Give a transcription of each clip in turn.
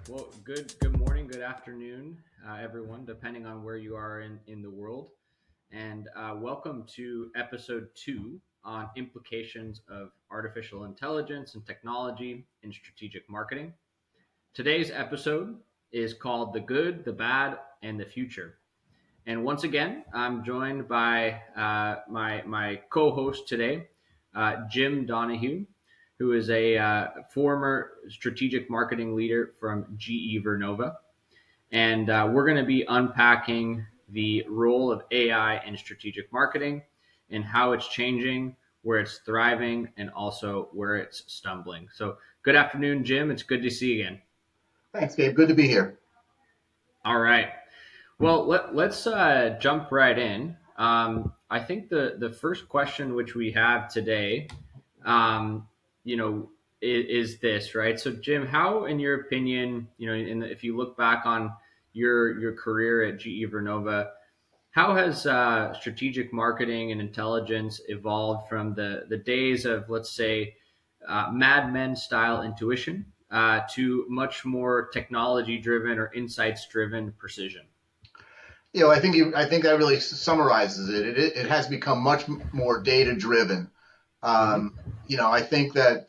Well, good morning, good afternoon, everyone, depending on where you are in the world. And welcome to episode 2 on implications of artificial intelligence and technology in strategic marketing. Today's episode is called The Good, the Bad, and the Future. And once again, I'm joined by my co-host today, Jim Donahue, who is a former strategic marketing leader from GE Renova. And we're going to be unpacking the role of AI in strategic marketing and how it's changing, where it's thriving, and also where it's stumbling. So, good afternoon, Jim. It's good to see you again. Thanks, Gabe. Good to be here. All right. Well, let's jump right in. I think the first question which we have today, um, is this, right? So, Jim, how, in your opinion, if you look back on your career at GE Renova, how has strategic marketing and intelligence evolved from the days of, let's say, Mad Men style intuition to much more technology driven or insights driven precision? I think that really summarizes it. It has become much more data driven. Hmm. I think that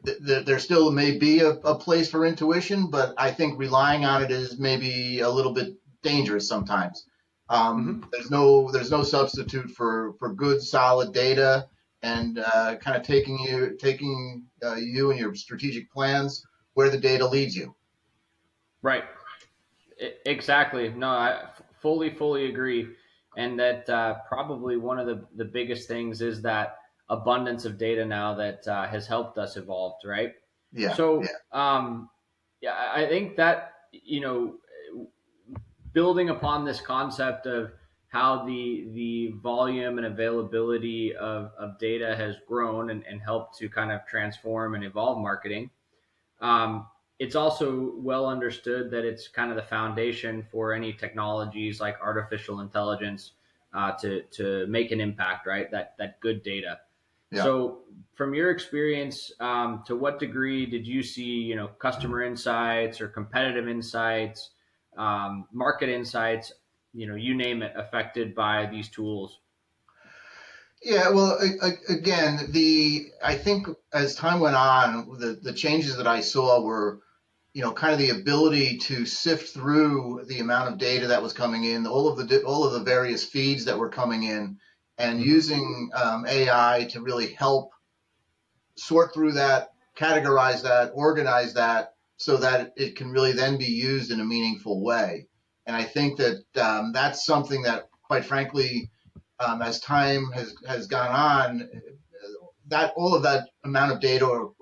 there still may be a place for intuition, but I think relying on it is maybe a little bit dangerous sometimes. Hmm. There's no substitute for good solid data and kind of taking you and your strategic plans where the data leads you. Right. Exactly. No, I fully agree. And that probably one of the biggest things is that abundance of data now that has helped us evolve, right? Yeah. So, yeah, I think that, building upon this concept of how the volume and availability of data has grown and helped to kind of transform and evolve marketing. It's also well understood that it's kind of the foundation for any technologies like artificial intelligence to make an impact, right? That good data. Yeah. So, from your experience, to what degree did you see, customer insights or competitive insights, market insights, you name it, affected by these tools? Yeah, well, again, I think as time went on, the changes that I saw were, kind of the ability to sift through the amount of data that was coming in, all of the various feeds that were coming in, and Hmm. using AI to really help sort through that, categorize that, organize that, so that it can really then be used in a meaningful way. And I think that that's something that, quite frankly, as time has gone on, that all of that amount of data or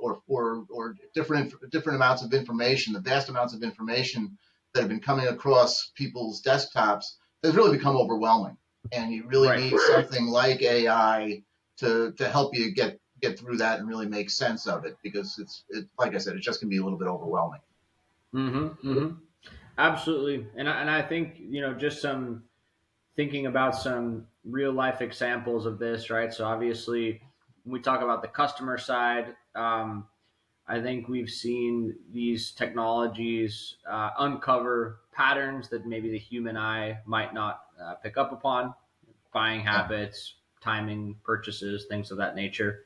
different amounts of information, the vast amounts of information that have been coming across people's desktops, has really become overwhelming. And you really Right. need something like AI to help you get through that and really make sense of it, because like I said, it just can be a little bit overwhelming. Hmm. Hmm. Absolutely. And I think, just some thinking about some real life examples of this, right? So obviously, when we talk about the customer side, I think we've seen these technologies uncover patterns that maybe the human eye might not pick up upon, buying Yeah. habits, timing, purchases, things of that nature.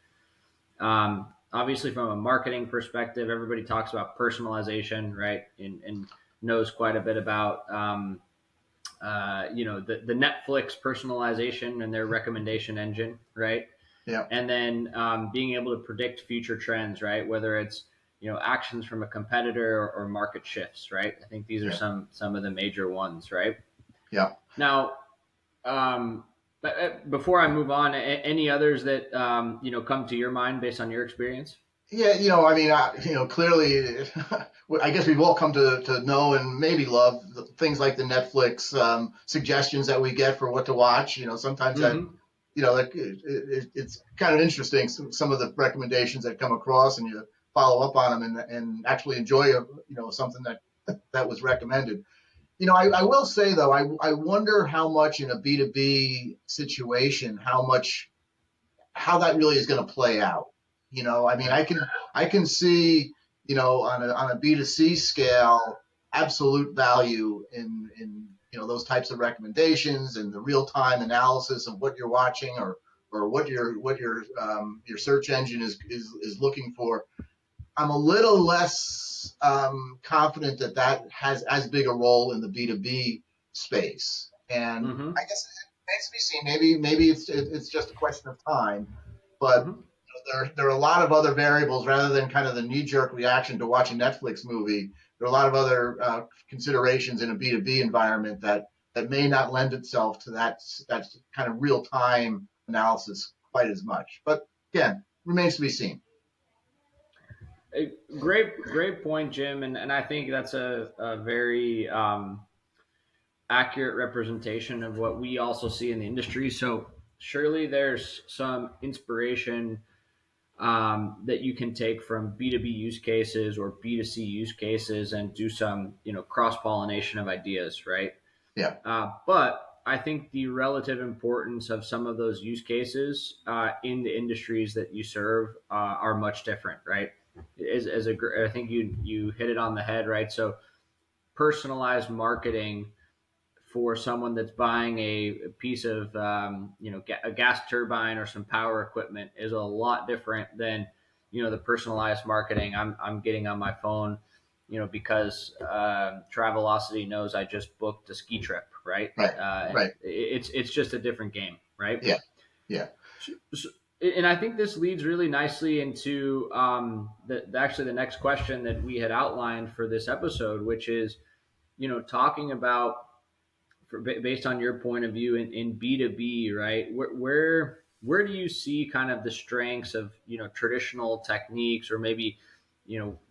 Obviously, from a marketing perspective, everybody talks about personalization, right? And knows quite a bit about the Netflix personalization and their recommendation engine, right? Yeah. And then being able to predict future trends, right? Whether it's actions from a competitor or market shifts, right? I think these are Yeah. some of the major ones, right? Yeah. Now, but before I move on, any others that come to your mind based on your experience? Yeah, I mean, clearly, I guess we've all come to know and maybe love things like the Netflix suggestions that we get for what to watch. Sometimes that, Mm-hmm. it's kind of interesting, some of the recommendations that come across, and you follow up on them and actually enjoy, something that was recommended. I will say though, I wonder how much in a B2B situation, how that really is going to play out. I mean, Okay. I can see, on a B2C scale, absolute value in those types of recommendations and the real time analysis of what you're watching or what your search engine is looking for. I'm a little less confident that has as big a role in the B2B space, and Mm-hmm. I guess it remains to be seen. Maybe it's just a question of time, but Mm-hmm. there are a lot of other variables rather than kind of the knee-jerk reaction to watch a Netflix movie. There are a lot of other considerations in a B2B environment that may not lend itself to that kind of real-time analysis quite as much. But again, remains to be seen. Great point, Jim. And I think that's a very accurate representation of what we also see in the industry. So surely there's some inspiration that you can take from B2B use cases or B2C use cases and do some, cross pollination of ideas, right? Yeah. But I think the relative importance of some of those use cases in the industries that you serve are much different, right? I think you hit it on the head, right? So personalized marketing for someone that's buying a piece of a gas turbine or some power equipment is a lot different than the personalized marketing I'm getting on my phone, because Travelocity knows I just booked a ski trip, right? Right. Right. It's just a different game, right? Yeah. Yeah. So, and I think this leads really nicely into actually the next question that we had outlined for this episode, which is, talking about based on your point of view in B2B, right? Where do you see kind of the strengths of traditional techniques, or maybe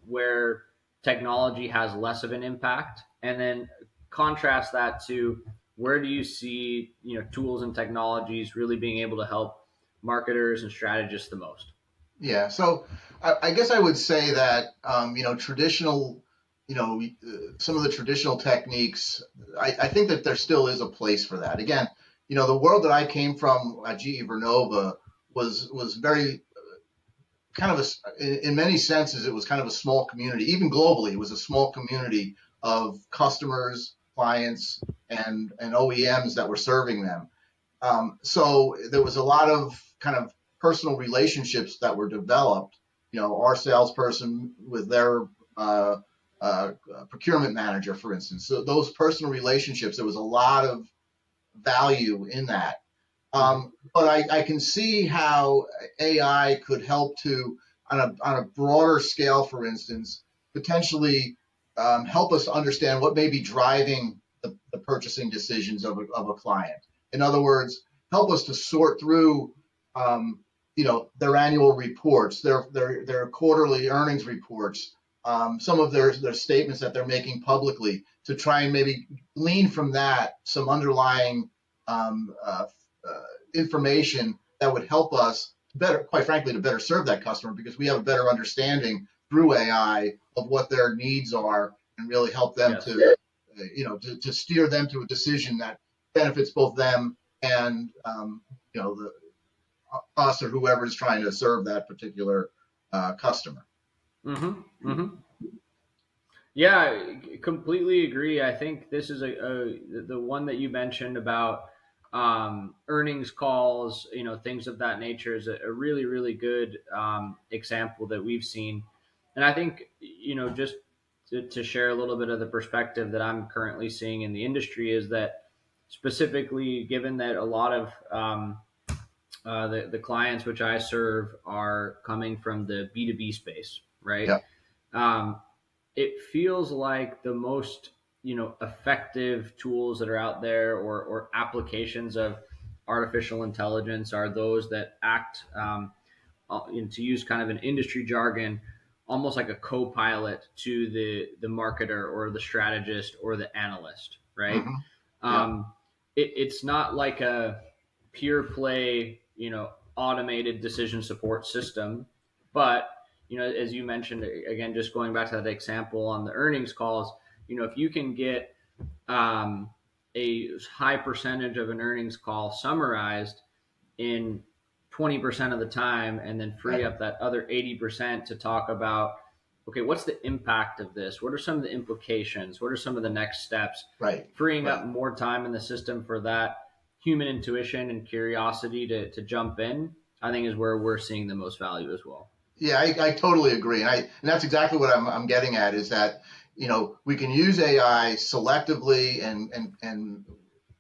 where technology has less of an impact, and then contrast that to where do you see tools and technologies really being able to help marketers and strategists the most? Yeah. So I guess I would say that traditional, some of the traditional techniques. I think that there still is a place for that. Again, the world that I came from at GE Renova was very kind of in many senses, it was kind of a small community. Even globally, it was a small community of customers, clients, and OEMs that were serving them. So there was a lot of kind of personal relationships that were developed. Our salesperson with their procurement manager, for instance. So those personal relationships, there was a lot of value in that. Mm-hmm. But I can see how AI could help to, on a broader scale, for instance, potentially help us understand what may be driving the purchasing decisions of a client. In other words, help us to sort through, their annual reports, their quarterly earnings reports, some of their statements that they're making publicly, to try and maybe glean from that some underlying um, uh, information that would help us better, quite frankly, to better serve that customer, because we have a better understanding through AI of what their needs are and really help them Yes. to steer them to a decision that benefits both them and the us or whoever is trying to serve that particular customer. Mm-hmm. Mm-hmm. Yeah, I completely agree. I think this is the one that you mentioned about earnings calls, things of that nature is a really, really good example that we've seen. And I think, just to share a little bit of the perspective that I'm currently seeing in the industry is that, specifically given that a lot of the clients which I serve are coming from the B2B space, right? Yeah. Um, it feels like the most effective tools that are out there, or applications of artificial intelligence, are those that act to use kind of an industry jargon, almost like a co-pilot to the marketer or the strategist or the analyst, right? Mm-hmm. Yeah. um, it's not like a pure play automated decision support system, but as you mentioned, again, just going back to that example on the earnings calls, if you can get um, a high percentage of an earnings call summarized in 20% of the time, and then free Right. up that other 80% to talk about, okay, what's the impact of this? What are some of the implications? What are some of the next steps? Right. Freeing up more time in the system for that human intuition and curiosity to jump in, I think is where we're seeing the most value as well. Yeah, I totally agree. And that's exactly what I'm getting at, is that, we can use AI selectively and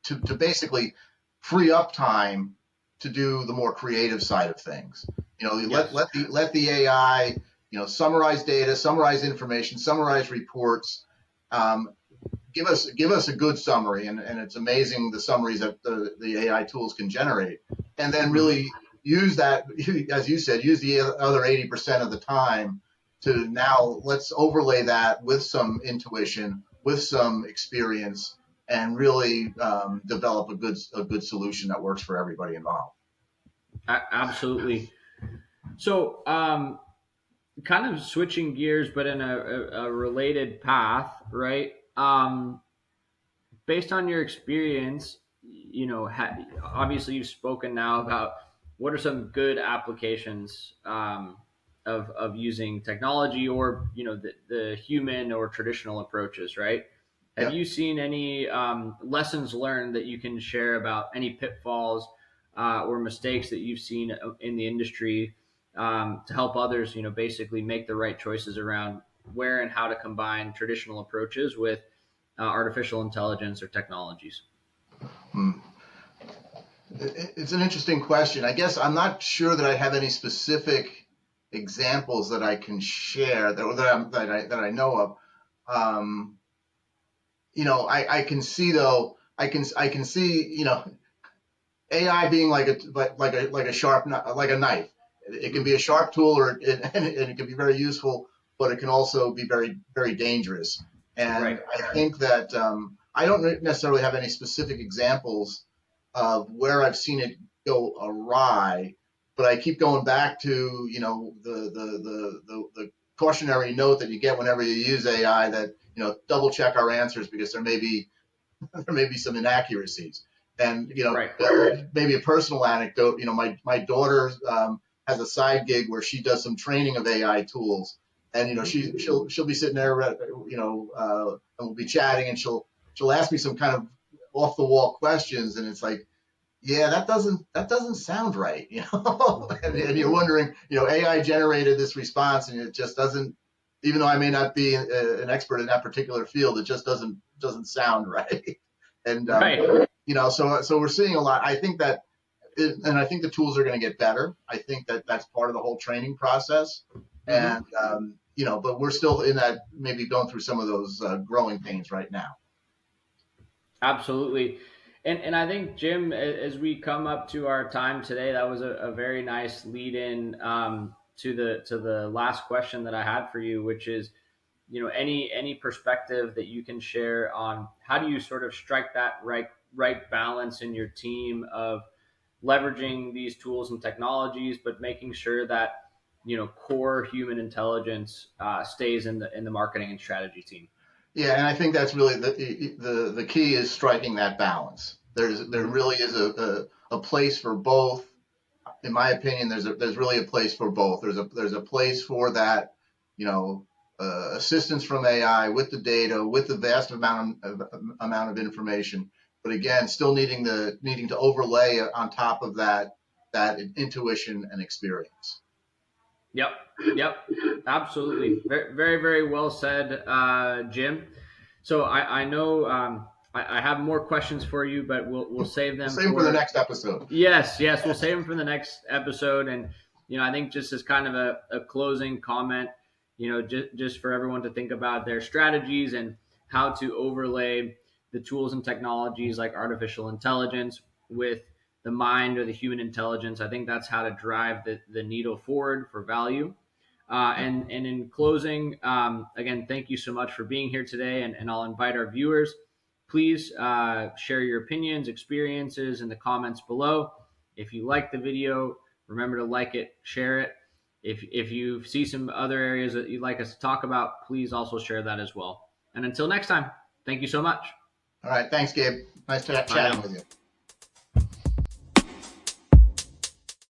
to basically free up time to do the more creative side of things. Yes. Let the AI, summarize data, summarize information, summarize reports, give us a good summary, and it's amazing the summaries that the AI tools can generate, and then really use that, as you said, use the other 80% of the time to now let's overlay that with some intuition, with some experience, and really develop a good solution that works for everybody involved. Absolutely. So, kind of switching gears, but in a related path, right? Based on your experience, obviously you've spoken now about what are some good applications of using technology, or the human or traditional approaches, right? Have Yep. you seen any lessons learned that you can share about any pitfalls or mistakes that you've seen in the industry to help others, basically make the right choices around where and how to combine traditional approaches with artificial intelligence or technologies? Hmm. It's an interesting question. I guess I'm not sure that I have any specific examples that I can share that I know of. I can see, though. I can see, AI being like a sharp, like a knife. It can be a sharp tool, and it can be very useful, but it can also be very, very dangerous. And Right. I think that I don't necessarily have any specific examples of where I've seen it go awry, but I keep going back to the cautionary note that you get whenever you use AI, that double check our answers, because there may be some inaccuracies. And Right. maybe a personal anecdote. My daughter has a side gig where she does some training of AI tools, and she'll be sitting there, and we'll be chatting, and she'll ask me some kind of off the wall questions, and it's like, yeah, that doesn't sound right, and you're wondering, AI generated this response, and it just doesn't. Even though I may not be an expert in that particular field, it just doesn't sound right. And Right. so we're seeing a lot. I think that, and I think the tools are going to get better. I think that that's part of the whole training process, and but we're still in that, maybe going through some of those growing pains right now. Absolutely. And I think, Jim, as we come up to our time today, that was a very nice lead in to the last question that I had for you, which is, any perspective that you can share on how do you sort of strike that right balance in your team of leveraging these tools and technologies, but making sure that core human intelligence stays in the marketing and strategy team. Yeah, and I think that's really the key, is striking that balance. There really is a place for both. In my opinion, there's really a place for both. There's a place for that, assistance from AI with the data, with the vast amount of information. But again, still needing to overlay on top of that intuition and experience. Yep, absolutely. Very, very, very well said, Jim. So I know I have more questions for you, but we'll save them For the next episode. Yes, we'll save them for the next episode. And I think just as kind of a closing comment, just for everyone to think about their strategies and how to overlay the tools and technologies like artificial intelligence with the mind or the human intelligence. I think that's how to drive the needle forward for value. And in closing, again, thank you so much for being here today. And I'll invite our viewers, please share your opinions, experiences in the comments below. If you like the video, remember to like it, share it. If you see some other areas that you'd like us to talk about, please also share that as well. And until next time, thank you so much. All right. Thanks, Gabe. Nice chatting with you.